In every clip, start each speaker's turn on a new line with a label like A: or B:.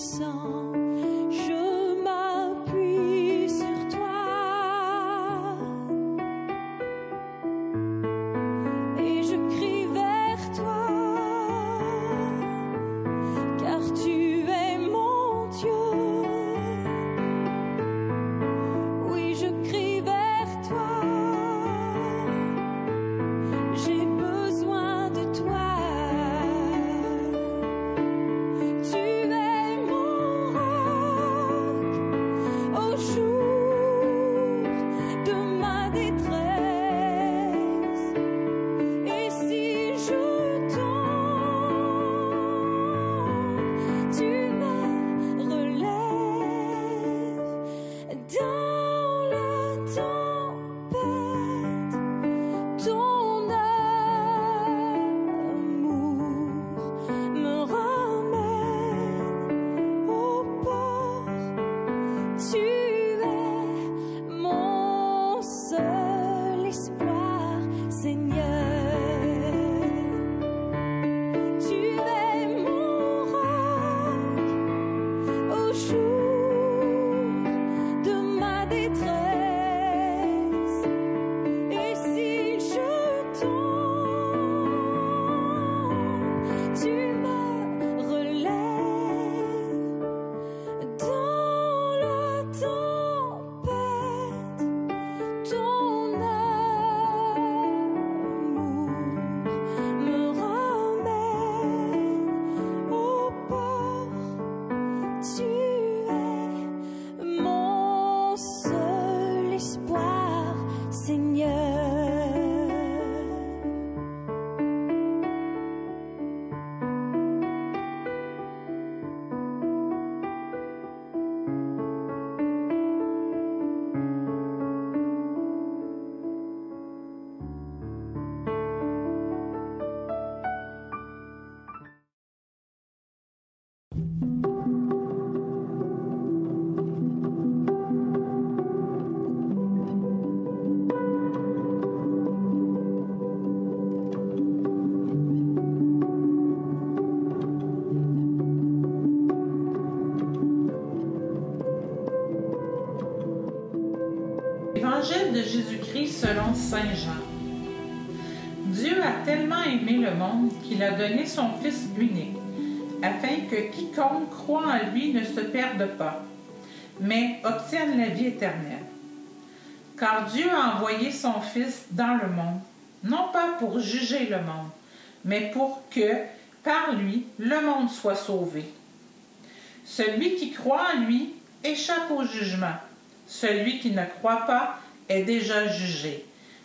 A: sang. Je m'appuie sur toi et je crie vers toi, car tu es mon Dieu. Oui, je crie vers toi, j'ai besoin de toi. Tu es mon roc au jour de ma détresse. Et si je tombe, tu me relèves. Dans la tempête, ton amour me ramène au port. Tu es mon seul espoir, Seigneur. Tu es mon roc au jour de ma détresse. Et si je tombe, tu me relèves. Dans la tempête, ton amour me ramène au port. Tu es mon seul espoir, Seigneur.
B: Évangile de Jésus-Christ selon Saint Jean. Dieu a tellement aimé le monde qu'il a donné son Fils unique, afin que quiconque croit en lui ne se perde pas, mais obtienne la vie éternelle. Car Dieu a envoyé son Fils dans le monde, non pas pour juger le monde, mais pour que, par lui, le monde soit sauvé. Celui qui croit en lui échappe au jugement. Celui qui ne croit pas est déjà jugé,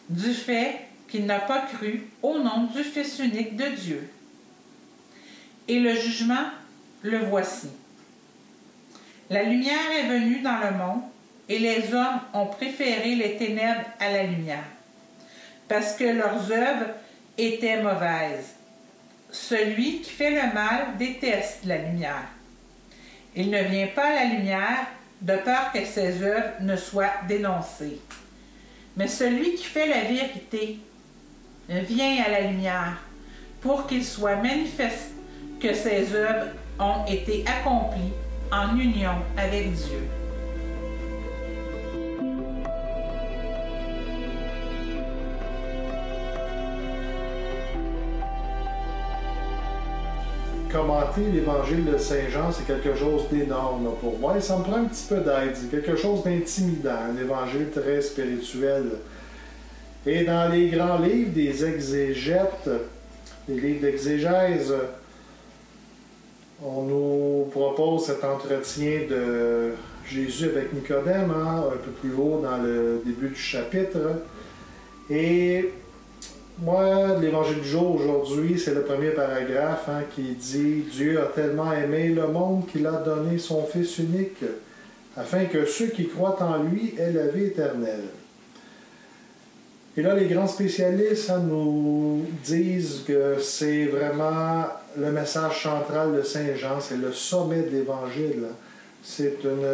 B: du fait qu'il n'a pas cru au nom du Fils unique de Dieu. Et le jugement, le voici. La lumière est venue dans le monde, et les hommes ont préféré les ténèbres à la lumière, parce que leurs œuvres étaient mauvaises. Celui qui fait le mal déteste la lumière. Il ne vient pas à la lumière de peur que ses œuvres ne soient dénoncées. Mais celui qui fait la vérité vient à la lumière pour qu'il soit manifeste que ses œuvres ont été accomplies en union avec Dieu.
C: Commenter l'évangile de Saint Jean, c'est quelque chose d'énorme pour moi et ça me prend un petit peu d'aide. C'est quelque chose d'intimidant, un évangile très spirituel. Et dans les grands livres des exégètes, les livres d'exégèse, on nous propose cet entretien de Jésus avec Nicodème, un peu plus haut dans le début du chapitre. Et moi, l'évangile du jour aujourd'hui, c'est le premier paragraphe qui dit « Dieu a tellement aimé le monde qu'il a donné son Fils unique, afin que ceux qui croient en lui aient la vie éternelle. » Et là, les grands spécialistes nous disent que c'est vraiment le message central de Saint Jean, c'est le sommet de l'Évangile. C'est une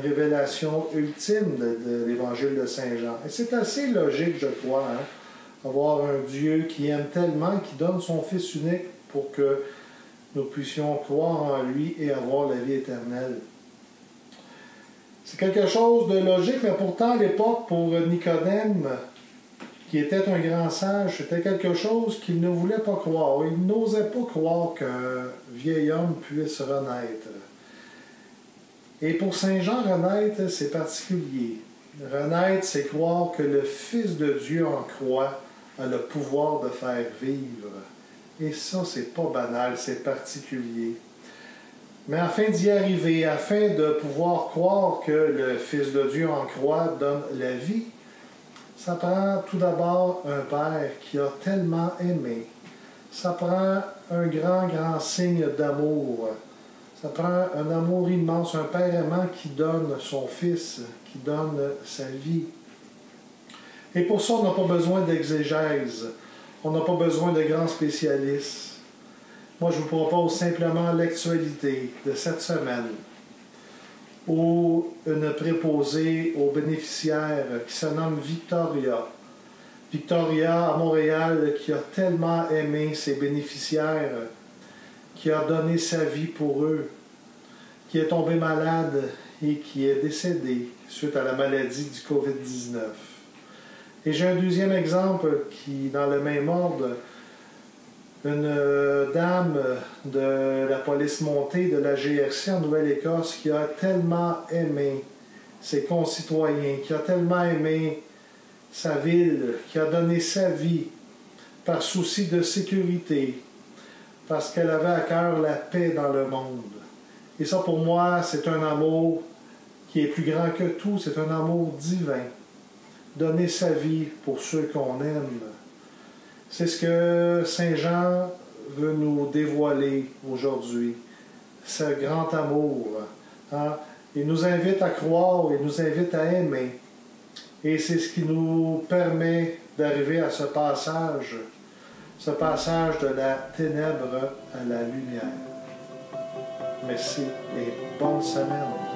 C: révélation ultime de l'Évangile de Saint Jean. Et c'est assez logique, je crois, avoir un Dieu qui aime tellement, qui donne son Fils unique pour que nous puissions croire en lui et avoir la vie éternelle. C'est quelque chose de logique, mais pourtant à l'époque, pour Nicodème, qui était un grand sage, c'était quelque chose qu'il ne voulait pas croire. Il n'osait pas croire qu'un vieil homme puisse renaître. Et pour Saint Jean, renaître, c'est particulier. Renaître, c'est croire que le Fils de Dieu en croix a le pouvoir de faire vivre. Et ça, c'est pas banal, c'est particulier. Mais afin d'y arriver, afin de pouvoir croire que le Fils de Dieu en croix donne la vie, ça prend tout d'abord un Père qui a tellement aimé. Ça prend un grand, grand signe d'amour. Ça prend un amour immense, un Père aimant qui donne son Fils, qui donne sa vie. Et pour ça, on n'a pas besoin d'exégèse. On n'a pas besoin de grands spécialistes. Moi, je vous propose simplement l'actualité de cette semaine, où une préposée aux bénéficiaires qui se nomme Victoria. Victoria, à Montréal, qui a tellement aimé ses bénéficiaires, qui a donné sa vie pour eux, qui est tombée malade et qui est décédée suite à la maladie du COVID-19. Et j'ai un deuxième exemple qui, dans le même ordre, une dame de la police montée de la GRC en Nouvelle-Écosse qui a tellement aimé ses concitoyens, qui a tellement aimé sa ville, qui a donné sa vie par souci de sécurité, parce qu'elle avait à cœur la paix dans le monde. Et ça, pour moi, c'est un amour qui est plus grand que tout, c'est un amour divin. Donner sa vie pour ceux qu'on aime. C'est ce que Saint Jean veut nous dévoiler aujourd'hui, ce grand amour. Hein? Il nous invite à croire, il nous invite à aimer. Et c'est ce qui nous permet d'arriver à ce passage de la ténèbre à la lumière. Merci et bonne semaine.